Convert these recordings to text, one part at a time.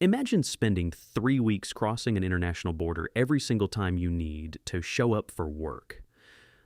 Imagine spending 3 weeks crossing an international border every single time you need to show up for work.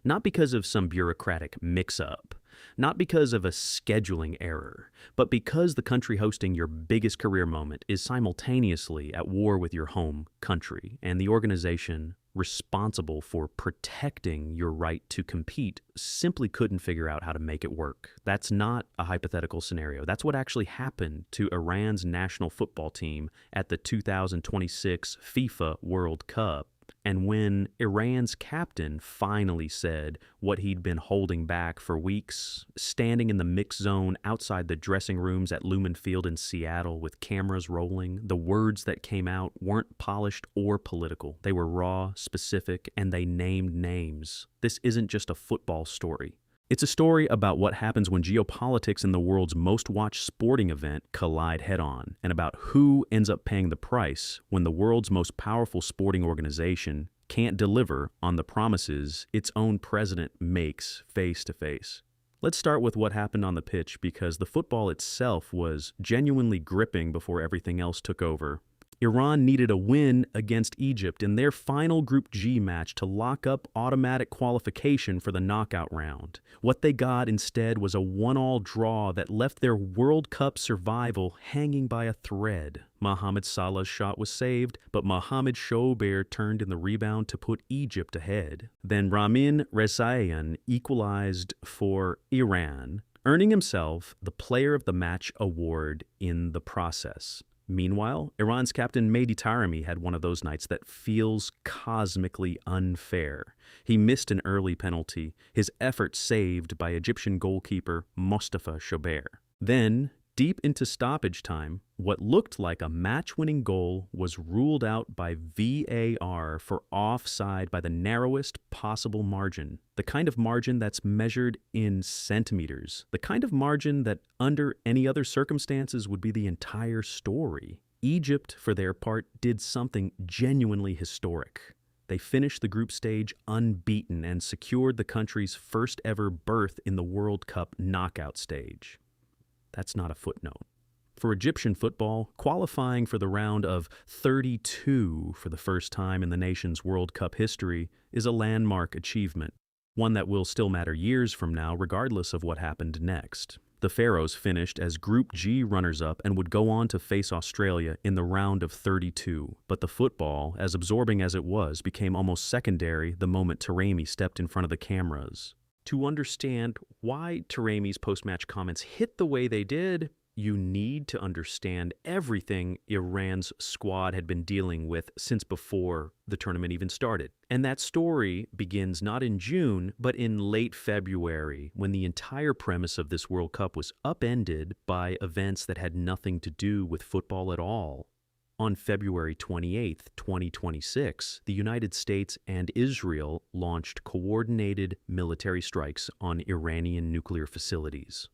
Not because of some bureaucratic mix-up, not because of a scheduling error, but because the country hosting your biggest career moment is simultaneously at war with your home country, and the organization responsible for protecting your right to compete simply couldn't figure out how to make it work. That's not a hypothetical scenario. That's what actually happened to Iran's national football team at the 2026 FIFA World Cup. And when Iran's captain finally said what he'd been holding back for weeks, standing in the mix zone outside the dressing rooms at Lumen Field in Seattle with cameras rolling, the words that came out weren't polished or political. They were raw, specific, and they named names. This isn't just a football story. It's a story about what happens when geopolitics and the world's most watched sporting event collide head-on, and about who ends up paying the price when the world's most powerful sporting organization can't deliver on the promises its own president makes face-to-face. Let's start with what happened on the pitch, because the football itself was genuinely gripping before everything else took over. Iran needed a win against Egypt in their final Group G match to lock up automatic qualification for the knockout round. What they got instead was a 1-1 draw that left their World Cup survival hanging by a thread. Mohamed Salah's shot was saved, but Mohamed Shober turned in the rebound to put Egypt ahead. Then Ramin Rezaian equalized for Iran, earning himself the Player of the Match award in the process. Meanwhile, Iran's captain Mehdi Taremi had one of those nights that feels cosmically unfair. He missed an early penalty, his effort saved by Egyptian goalkeeper Mostafa Shober. Then, deep into stoppage time, what looked like a match-winning goal was ruled out by VAR for offside by the narrowest possible margin. The kind of margin that's measured in centimeters. The kind of margin that under any other circumstances would be the entire story. Egypt, for their part, did something genuinely historic. They finished the group stage unbeaten and secured the country's first ever berth in the World Cup knockout stage. That's not a footnote. For Egyptian football, qualifying for the round of 32 for the first time in the nation's World Cup history is a landmark achievement, one that will still matter years from now regardless of what happened next. The Pharaohs finished as Group G runners-up and would go on to face Australia in the round of 32. But the football, as absorbing as it was, became almost secondary the moment Taremi stepped in front of the cameras. To understand why Taremi's post-match comments hit the way they did, you need to understand everything Iran's squad had been dealing with since before the tournament even started. And that story begins not in June, but in late February, when the entire premise of this World Cup was upended by events that had nothing to do with football at all. On February 28, 2026, the United States and Israel launched coordinated military strikes on Iranian nuclear facilities.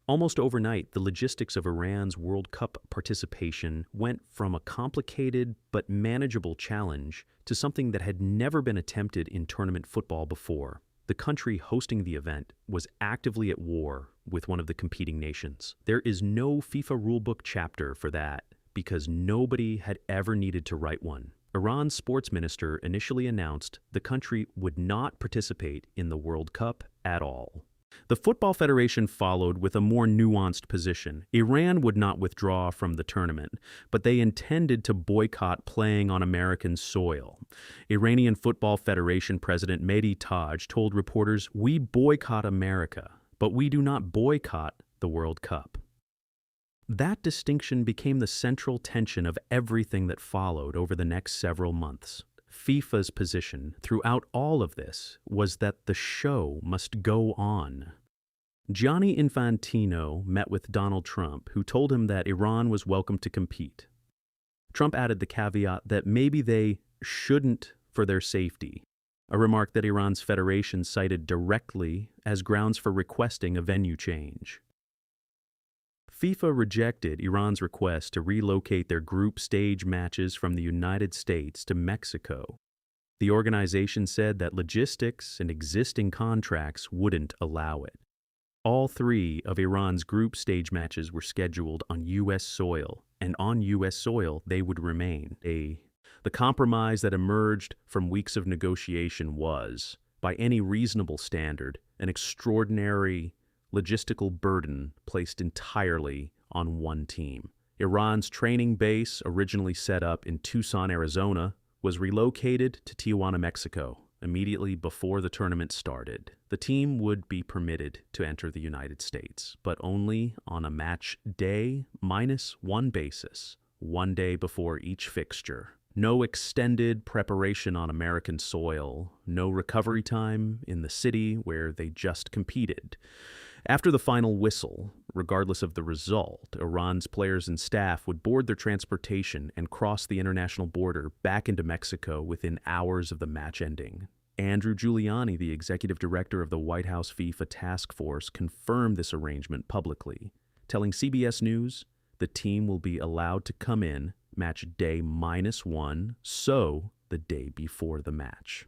Almost overnight, the logistics of Iran's World Cup participation went from a complicated but manageable challenge to something that had never been attempted in tournament football before. The country hosting the event was actively at war with one of the competing nations. There is no FIFA rulebook chapter for that, because nobody had ever needed to write one. Iran's sports minister initially announced the country would not participate in the World Cup at all. The Football Federation followed with a more nuanced position. Iran would not withdraw from the tournament, but they intended to boycott playing on American soil. Iranian Football Federation President Mehdi Taremi told reporters, "We boycott America, but we do not boycott the World Cup." That distinction became the central tension of everything that followed over the next several months. FIFA's position throughout all of this was that the show must go on. Gianni Infantino met with Donald Trump, who told him that Iran was welcome to compete. Trump added the caveat that maybe they shouldn't for their safety, a remark that Iran's federation cited directly as grounds for requesting a venue change. FIFA rejected Iran's request to relocate their group stage matches from the United States to Mexico. The organization said that logistics and existing contracts wouldn't allow it. All three of Iran's group stage matches were scheduled on U.S. soil, and on U.S. soil they would remain. The compromise that emerged from weeks of negotiation was, by any reasonable standard, an extraordinary logistical burden placed entirely on one team. Iran's training base, originally set up in Tucson, Arizona, was relocated to Tijuana, Mexico, immediately before the tournament started. The team would be permitted to enter the United States, but only on a match day -1 basis, 1 day before each fixture. No extended preparation on American soil, no recovery time in the city where they just competed. After the final whistle, regardless of the result, Iran's players and staff would board their transportation and cross the international border back into Mexico within hours of the match ending. Andrew Giuliani, the executive director of the White House FIFA task force, confirmed this arrangement publicly, telling CBS News the team will be allowed to come in match day -1, so the day before the match.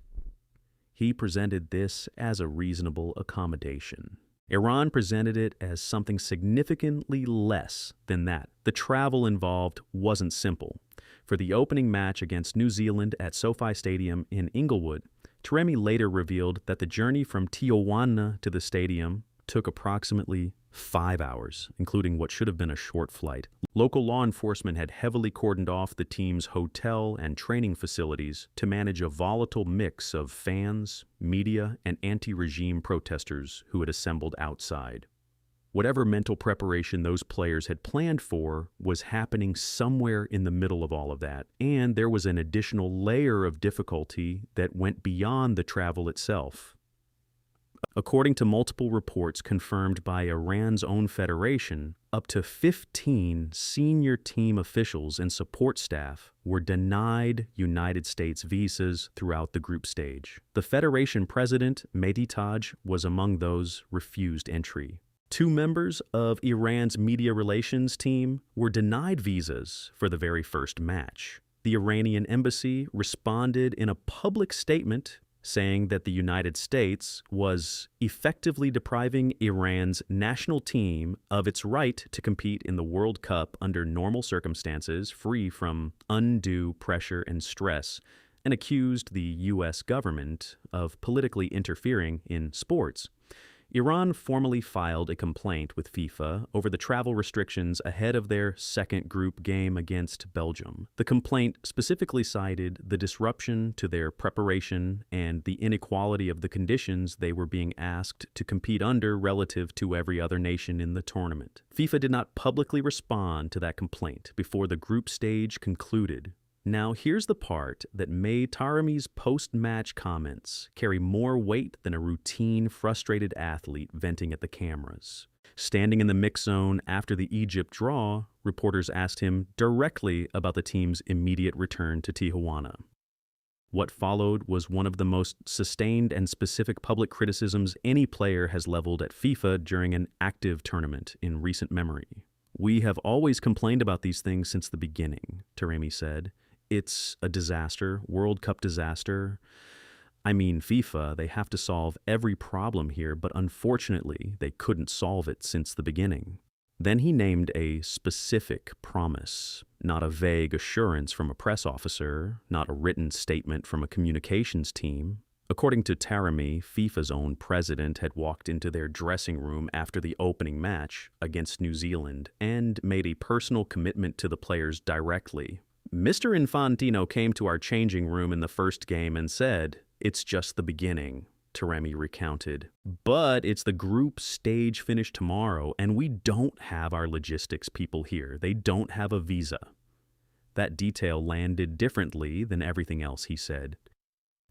He presented this as a reasonable accommodation. Iran presented it as something significantly less than that. The travel involved wasn't simple. For the opening match against New Zealand at SoFi Stadium in Inglewood, Taremi later revealed that the journey from Tijuana to the stadium took approximately 5 hours, including what should have been a short flight. Local law enforcement had heavily cordoned off the team's hotel and training facilities to manage a volatile mix of fans, media, and anti-regime protesters who had assembled outside. Whatever mental preparation those players had planned for was happening somewhere in the middle of all of that, and there was an additional layer of difficulty that went beyond the travel itself. According to multiple reports confirmed by Iran's own federation, up to 15 senior team officials and support staff were denied United States visas throughout the group stage. The federation president, Mehdi Taremi, was among those refused entry. 2 members of Iran's media relations team were denied visas for the very first match. The Iranian embassy responded in a public statement saying that the United States was effectively depriving Iran's national team of its right to compete in the World Cup under normal circumstances, free from undue pressure and stress, and accused the U.S. government of politically interfering in sports. Iran formally filed a complaint with FIFA over the travel restrictions ahead of their second group game against Belgium. The complaint specifically cited the disruption to their preparation and the inequality of the conditions they were being asked to compete under relative to every other nation in the tournament. FIFA did not publicly respond to that complaint before the group stage concluded. Now, here's the part that made Taremi's post-match comments carry more weight than a routine, frustrated athlete venting at the cameras. Standing in the mix zone after the Egypt draw, reporters asked him directly about the team's immediate return to Tijuana. What followed was one of the most sustained and specific public criticisms any player has leveled at FIFA during an active tournament in recent memory. "We have always complained about these things since the beginning," Taremi said. "It's a disaster, World Cup disaster. I mean, FIFA, they have to solve every problem here, but unfortunately, they couldn't solve it since the beginning." Then he named a specific promise, not a vague assurance from a press officer, not a written statement from a communications team. According to Taremi, FIFA's own president had walked into their dressing room after the opening match against New Zealand and made a personal commitment to the players directly. "Mr. Infantino came to our changing room in the first game and said, 'It's just the beginning,'" Taremi recounted. "But it's the group stage finish tomorrow, and we don't have our logistics people here. They don't have a visa." That detail landed differently than everything else he said.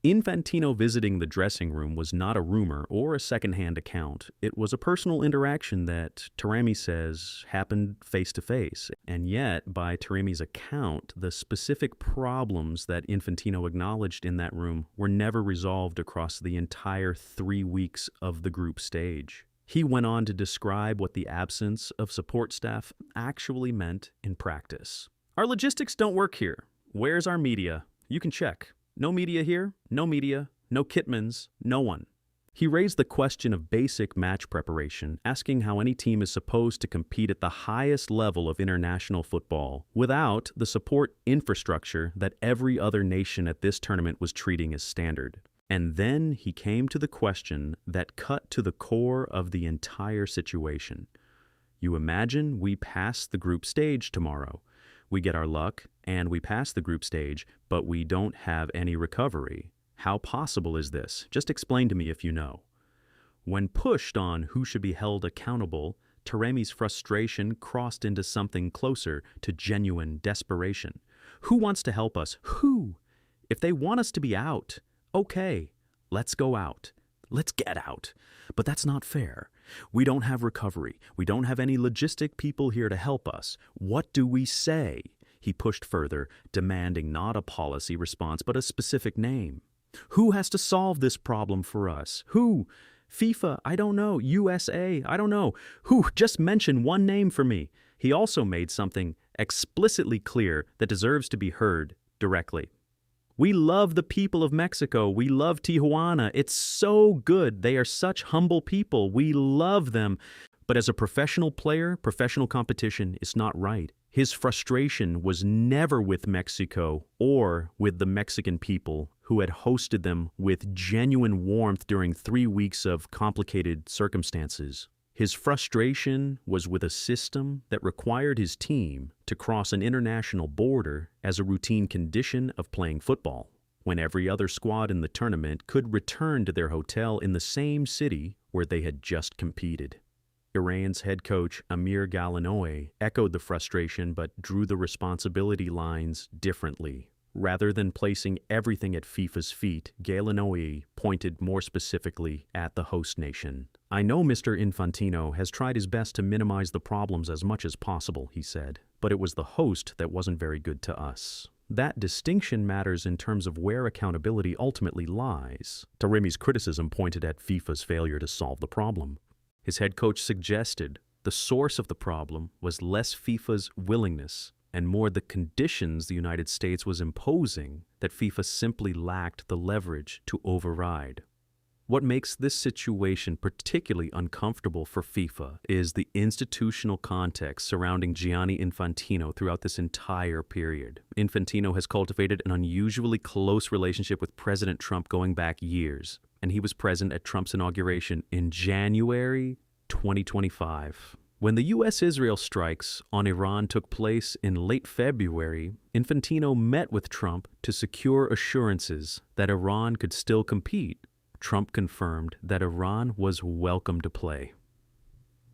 Infantino visiting the dressing room was not a rumor or a second-hand account. It was a personal interaction that Taremi says happened face-to-face. And yet, by Taremi's account, the specific problems that Infantino acknowledged in that room were never resolved across the entire 3 weeks of the group stage. He went on to describe what the absence of support staff actually meant in practice. "Our logistics don't work here. Where's our media? You can check. No media here, no media, no kitmans, no one." He raised the question of basic match preparation, asking how any team is supposed to compete at the highest level of international football without the support infrastructure that every other nation at this tournament was treating as standard. And then he came to the question that cut to the core of the entire situation. You imagine we pass the group stage tomorrow. We get our luck and we pass the group stage, but we don't have any recovery. How possible is this? Just explain to me if you know. When pushed on who should be held accountable, Taremi's frustration crossed into something closer to genuine desperation. Who wants to help us? Who? If they want us to be out, okay, let's go out. Let's get out. But that's not fair. We don't have recovery. We don't have any logistic people here to help us. What do we say? He pushed further, demanding not a policy response, but a specific name. Who has to solve this problem for us? Who? FIFA? I don't know. USA? I don't know. Who? Just mention one name for me. He also made something explicitly clear that deserves to be heard directly. We love the people of Mexico. We love Tijuana. It's so good. They are such humble people. We love them. But as a professional player, professional competition is not right. His frustration was never with Mexico or with the Mexican people who had hosted them with genuine warmth during 3 weeks of complicated circumstances. His frustration was with a system that required his team to cross an international border as a routine condition of playing football, when every other squad in the tournament could return to their hotel in the same city where they had just competed. Iran's head coach Amir Galinoy echoed the frustration but drew the responsibility lines differently. Rather than placing everything at FIFA's feet, Galinoy pointed more specifically at the host nation. I know Mr. Infantino has tried his best to minimize the problems as much as possible, he said, but it was the host that wasn't very good to us. That distinction matters in terms of where accountability ultimately lies. Taremi's criticism pointed at FIFA's failure to solve the problem. His head coach suggested the source of the problem was less FIFA's willingness and more the conditions the United States was imposing that FIFA simply lacked the leverage to override. What makes this situation particularly uncomfortable for FIFA is the institutional context surrounding Gianni Infantino throughout this entire period. Infantino has cultivated an unusually close relationship with President Trump going back years, and he was present at Trump's inauguration in January 2025. When the U.S.-Israel strikes on Iran took place in late February, Infantino met with Trump to secure assurances that Iran could still compete. Trump confirmed that Iran was welcome to play.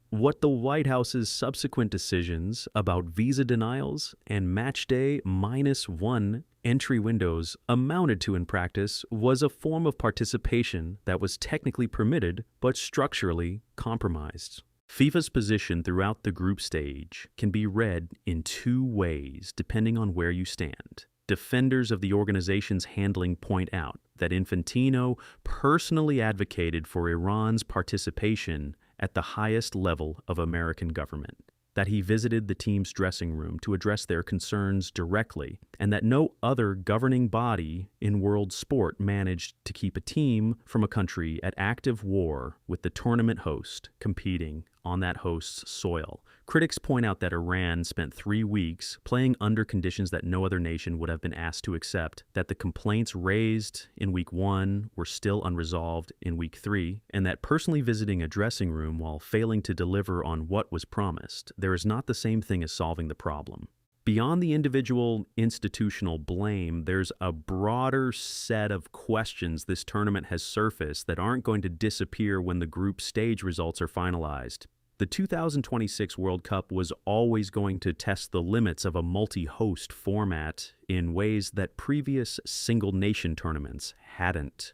What the White House's subsequent decisions about visa denials and matchday -1 entry windows amounted to in practice was a form of participation that was technically permitted but structurally compromised. FIFA's position throughout the group stage can be read in two ways depending on where you stand. Defenders of the organization's handling point out that Infantino personally advocated for Iran's participation at the highest level of American government, that he visited the team's dressing room to address their concerns directly, and that no other governing body in world sport managed to keep a team from a country at active war with the tournament host competing on that host's soil. Critics point out that Iran spent 3 weeks playing under conditions that no other nation would have been asked to accept, that the complaints raised in week 1 were still unresolved in week 3, and that personally visiting a dressing room while failing to deliver on what was promised, there is not the same thing as solving the problem. Beyond the individual institutional blame, there's a broader set of questions this tournament has surfaced that aren't going to disappear when the group stage results are finalized. The 2026 World Cup was always going to test the limits of a multi-host format in ways that previous single-nation tournaments hadn't.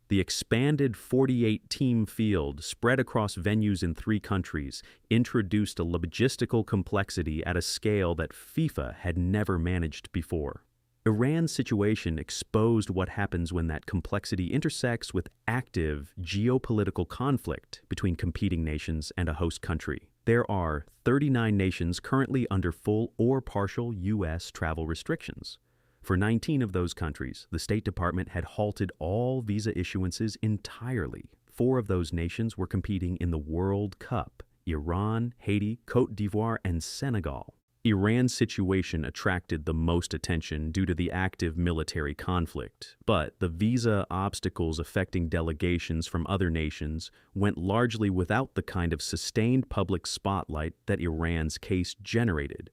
The expanded 48-team field, spread across venues in 3 countries, introduced a logistical complexity at a scale that FIFA had never managed before. Iran's situation exposed what happens when that complexity intersects with active geopolitical conflict between competing nations and a host country. There are 39 nations currently under full or partial U.S. travel restrictions. For 19 of those countries, the State Department had halted all visa issuances entirely. 4 of those nations were competing in the World Cup: Iran, Haiti, Côte d'Ivoire, and Senegal. Iran's situation attracted the most attention due to the active military conflict, but the visa obstacles affecting delegations from other nations went largely without the kind of sustained public spotlight that Iran's case generated.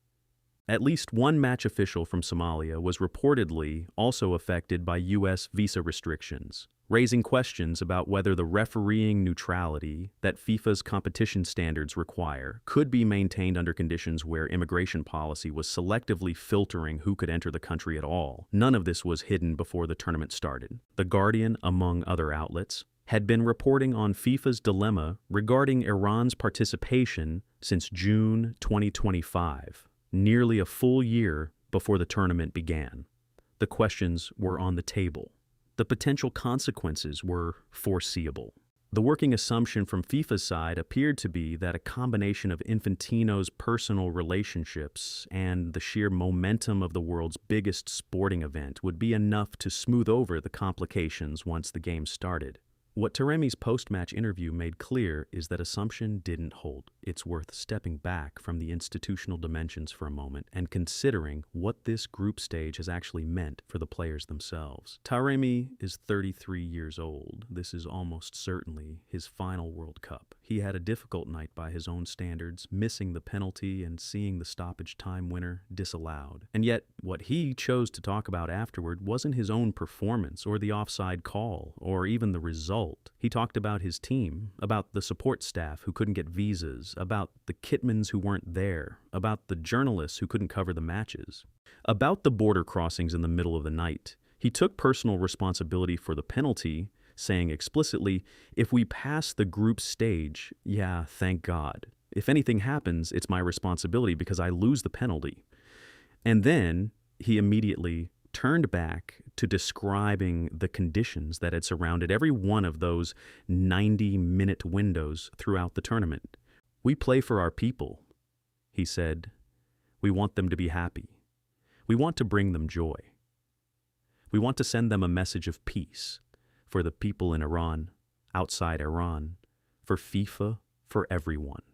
At least one match official from Somalia was reportedly also affected by U.S. visa restrictions, raising questions about whether the refereeing neutrality that FIFA's competition standards require could be maintained under conditions where immigration policy was selectively filtering who could enter the country at all. None of this was hidden before the tournament started. The Guardian, among other outlets, had been reporting on FIFA's dilemma regarding Iran's participation since June 2025. Nearly a full year before the tournament began. The questions were on the table. The potential consequences were foreseeable. The working assumption from FIFA's side appeared to be that a combination of Infantino's personal relationships and the sheer momentum of the world's biggest sporting event would be enough to smooth over the complications once the game started. What Taremi's post-match interview made clear is that assumption didn't hold. It's worth stepping back from the institutional dimensions for a moment and considering what this group stage has actually meant for the players themselves. Taremi is 33 years old. This is almost certainly his final World Cup. He had a difficult night by his own standards, missing the penalty and seeing the stoppage time winner disallowed. And yet, what he chose to talk about afterward wasn't his own performance or the offside call or even the result. He talked about his team, about the support staff who couldn't get visas, about the kitmans who weren't there, about the journalists who couldn't cover the matches, about the border crossings in the middle of the night. He took personal responsibility for the penalty, saying explicitly, "If we pass the group stage, yeah, thank God. If anything happens, it's my responsibility because I lose the penalty." And then he immediately turned back to describing the conditions that had surrounded every one of those 90-minute windows throughout the tournament. "We play for our people," he said. "We want them to be happy. We want to bring them joy. We want to send them a message of peace for the people in Iran, outside Iran, for FIFA, for everyone.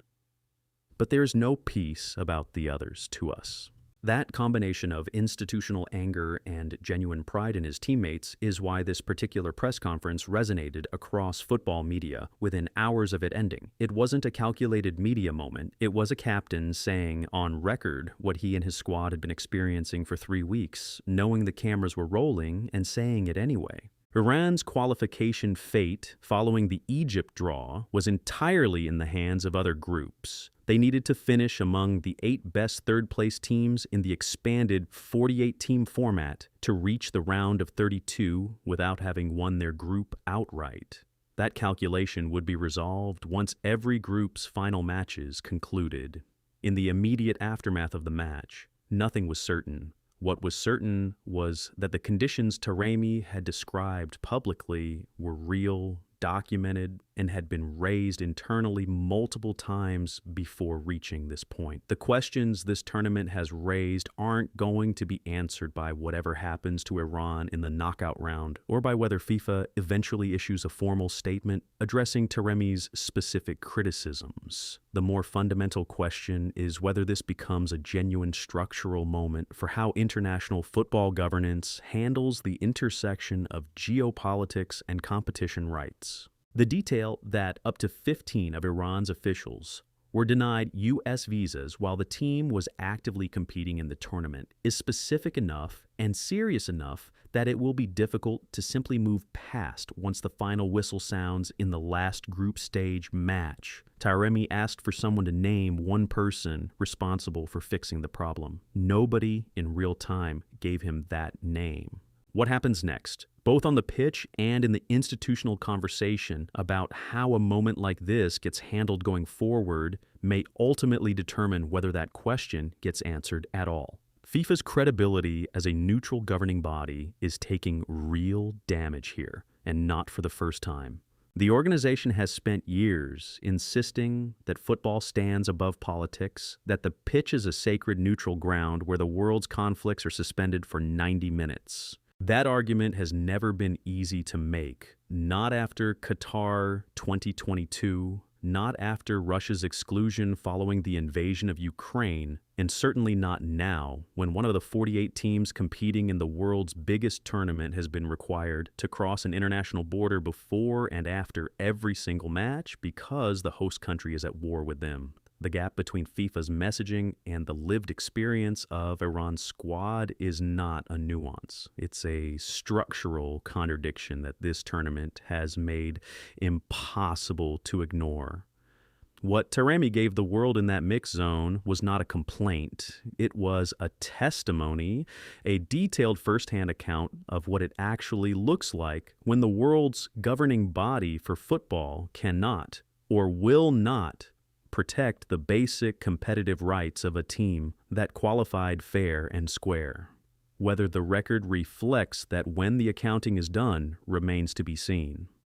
But there is no peace about the others to us." That combination of institutional anger and genuine pride in his teammates is why this particular press conference resonated across football media within hours of it ending. It wasn't a calculated media moment. It was a captain saying on record what he and his squad had been experiencing for 3 weeks, knowing the cameras were rolling and saying it anyway. Iran's qualification fate following the Egypt draw was entirely in the hands of other groups. They needed to finish among the 8 best third-place teams in the expanded 48-team format to reach the round of 32 without having won their group outright. That calculation would be resolved once every group's final matches concluded. In the immediate aftermath of the match, nothing was certain. What was certain was that the conditions Taremi had described publicly were real, documented, and had been raised internally multiple times before reaching this point. The questions this tournament has raised aren't going to be answered by whatever happens to Iran in the knockout round or by whether FIFA eventually issues a formal statement addressing Taremi's specific criticisms. The more fundamental question is whether this becomes a genuine structural moment for how international football governance handles the intersection of geopolitics and competition rights. The detail that up to 15 of Iran's officials were denied U.S. visas while the team was actively competing in the tournament is specific enough and serious enough that it will be difficult to simply move past once the final whistle sounds in the last group stage match. Taremi asked for someone to name one person responsible for fixing the problem. Nobody in real time gave him that name. What happens next, both on the pitch and in the institutional conversation about how a moment like this gets handled going forward, may ultimately determine whether that question gets answered at all. FIFA's credibility as a neutral governing body is taking real damage here, and not for the first time. The organization has spent years insisting that football stands above politics, that the pitch is a sacred neutral ground where the world's conflicts are suspended for 90 minutes. That argument has never been easy to make, not after Qatar 2022, not after Russia's exclusion following the invasion of Ukraine, and certainly not now, when one of the 48 teams competing in the world's biggest tournament has been required to cross an international border before and after every single match because the host country is at war with them. The gap between FIFA's messaging and the lived experience of Iran's squad is not a nuance. It's a structural contradiction that this tournament has made impossible to ignore. What Taremi gave the world in that mix zone was not a complaint. It was a testimony, a detailed firsthand account of what it actually looks like when the world's governing body for football cannot or will not protect the basic competitive rights of a team that qualified fair and square. Whether the record reflects that when the accounting is done remains to be seen.